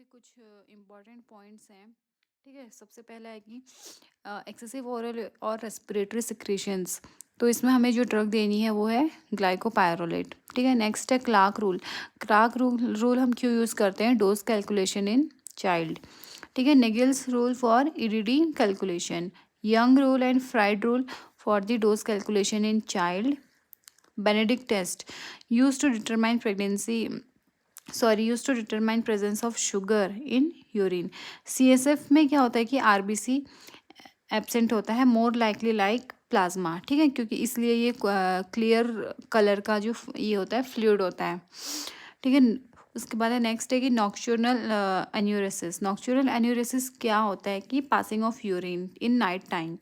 के कुछ important points हैं। ठीक है, सबसे पहला है कि एक्सेसिव ओरल और रेस्पिरेटरी सिक्रीशंस। तो इसमें हमें जो ड्रग देनी है वो है ग्लाइकोपायरोलेट। ठीक है, नेक्स्ट है क्लार्क रूल। क्लार्क रूल हम क्यों यूज़ करते हैं? Dose calculation in child. ठीक है, Naegele's rule for EDD calculation. Young rule and Fried rule for the dose calculation in child. Benedict test use to determine pregnancy use to determine presence of sugar in urine. CSF में क्या होता है कि RBC absent होता है, more likely like plasma. ठीक है, क्योंकि इसलिए ये क्लियर कलर का जो ये होता है फ्लूइड होता है। ठीक है, उसके बाद है नेक्स्ट है कि नॉक्चुरनल एन्यूरेसिस। नॉक्चुरनल एन्यूरेसिस क्या होता है कि passing of urine in night time.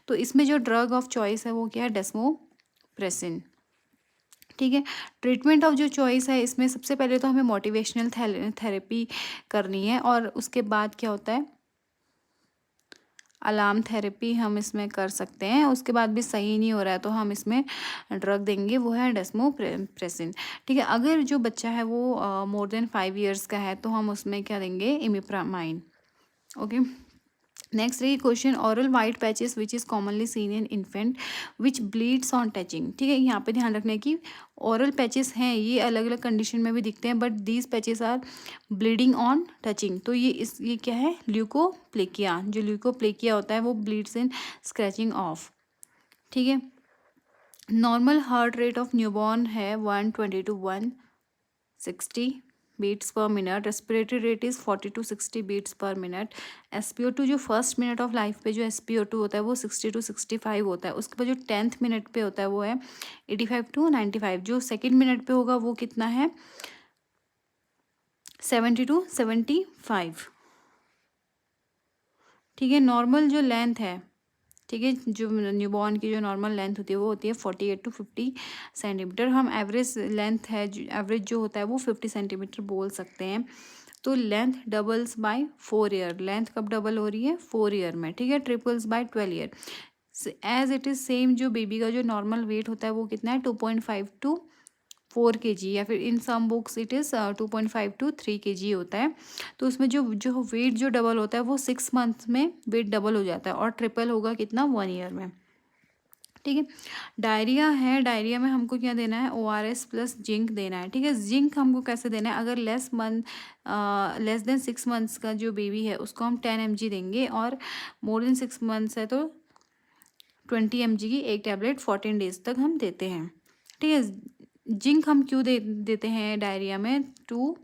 तो इसमें जो ड्रग ऑफ चॉइस है वो क्या है? डेस्मोप्रेसिन। ठीक है, ट्रीटमेंट ऑफ जो चॉइस है इसमें सबसे पहले तो हमें मोटिवेशनल थेरेपी करनी है, और उसके बाद क्या होता है, अलार्म थेरेपी हम इसमें कर सकते हैं। उसके बाद भी सही नहीं हो रहा है तो हम इसमें ड्रग देंगे, वो है डेस्मोप्रेसिन। ठीक है, अगर जो बच्चा है वो मोर देन 5 years का है तो हम उसमें क्या देंगे? इमिप्रामाइन। ओके, नेक्स्ट है question, oral white patches which is commonly seen in infant which bleeds on touching. ठीक है, यहाँ पे ध्यान रखना है कि ऑरल पैचेस हैं, ये अलग अलग कंडीशन में भी दिखते हैं, but these patches are bleeding on touching. तो ये क्या है? ल्यूकोप्लेकिया। जो ल्यूकोप्लेकिया होता है वो ब्लीड्स इन स्क्रैचिंग ऑफ। ठीक है, normal heart rate of newborn है 120 to 160 beats per minute. Respiratory rate is 40 to 60 beats per minute. SpO2 जो फर्स्ट मिनट ऑफ लाइफ पे जो SpO2 होता है वो 60 to 65 होता है। उसके बाद जो 10th मिनट पे होता है वो है 85 to 95। जो सेकेंड मिनट पे होगा वो कितना है? 70 to 75। ठीक है, नॉर्मल जो लेंथ है, ठीक है, जो न्यूबॉर्न की जो नॉर्मल लेंथ होती है वो होती है 48 to 50 सेंटीमीटर। हम एवरेज लेंथ है, एवरेज जो होता है वो 50 सेंटीमीटर बोल सकते हैं। तो length doubles by 4 year. Length कब डबल हो रही है? 4 ईयर में। ठीक है, triples by 12 year. As it is same, जो बेबी का जो नॉर्मल वेट होता है वो कितना है? 2.5 to 4 kg, या फिर in some books it is 2.5 to 3 kg होता है। तो उसमें जो जो वेट जो डबल होता है वो 6 मंथ में वेट डबल हो जाता है, और ट्रिपल होगा कितना? 1 ईयर में। ठीक है, डायरिया है, डायरिया में हमको क्या देना है? ORS प्लस जिंक देना है। ठीक है, जिंक हमको कैसे देना है? अगर लेस देन 6 मंथ्स का जो बेबी है उसको हम 10 mg देंगे, और मोर देन 6 मंथ्स है तो 20 mg की एक टैबलेट 14 डेज तक हम देते हैं। ठीक है, जिंक हम क्यों देते हैं डायरिया में? टू